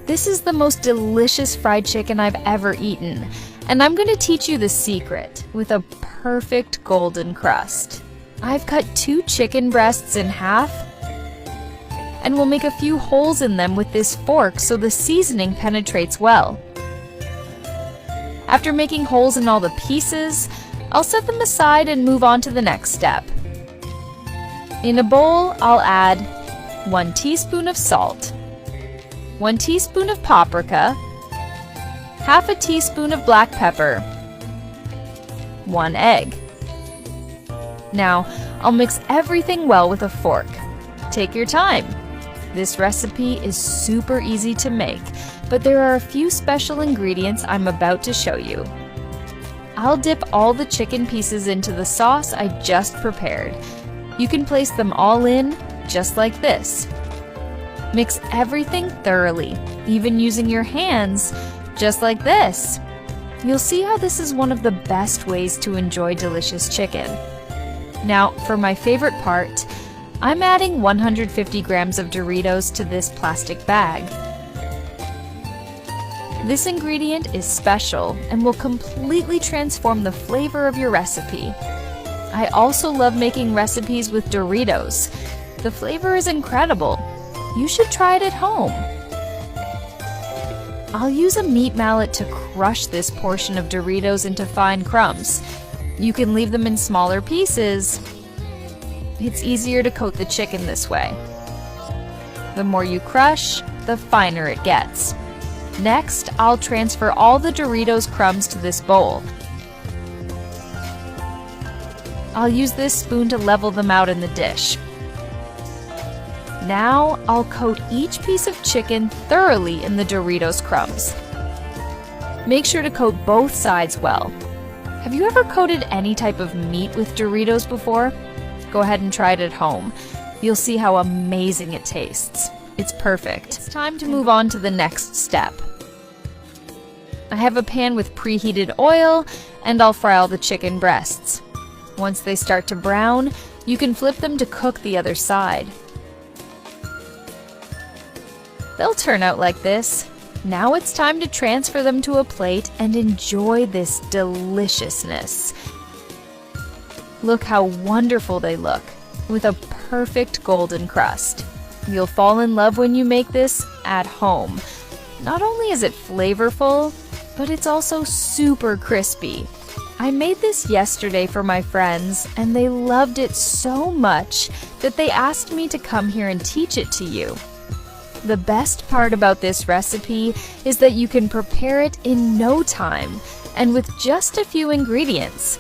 This is the most delicious fried chicken I've ever eaten, and I'm going to teach you the secret with a perfect golden crust. I've cut 2 chicken breasts in half, and we'll make a few holes in them with this fork so the seasoning penetrates well. After making holes in all the pieces, I'll set them aside and move on to the next step. In a bowl, I'll add 1 teaspoon of salt, 1 teaspoon of paprika, half a teaspoon of black pepper, 1 egg. Now, I'll mix everything well with a fork. Take your time. This recipe is super easy to make, but there are a few special ingredients I'm about to show you. I'll dip all the chicken pieces into the sauce I just prepared. You can place them all in, just like this. Mix everything thoroughly, even using your hands, just like this. You'll see how this is one of the best ways to enjoy delicious chicken. Now, for my favorite part, I'm adding 150 grams of Doritos to this plastic bag. This ingredient is special and will completely transform the flavor of your recipe. I also love making recipes with Doritos. The flavor is incredible. You should try it at home. I'll use a meat mallet to crush this portion of Doritos into fine crumbs. You can leave them in smaller pieces. It's easier to coat the chicken this way. The more you crush, the finer it gets. Next, I'll transfer all the Doritos crumbs to this bowl. I'll use this spoon to level them out in the dish. Now, I'll coat each piece of chicken thoroughly in the Doritos crumbs. Make sure to coat both sides well. Have you ever coated any type of meat with Doritos before? Go ahead and try it at home. You'll see how amazing it tastes. It's perfect. It's time to move on to the next step. I have a pan with preheated oil, and I'll fry all the chicken breasts. Once they start to brown, you can flip them to cook the other side. They'll turn out like this. Now it's time to transfer them to a plate and enjoy this deliciousness. Look how wonderful they look, with a perfect golden crust. You'll fall in love when you make this at home. Not only is it flavorful, but it's also super crispy. I made this yesterday for my friends, and they loved it so much that they asked me to come here and teach it to you. The best part about this recipe is that you can prepare it in no time and with just a few ingredients.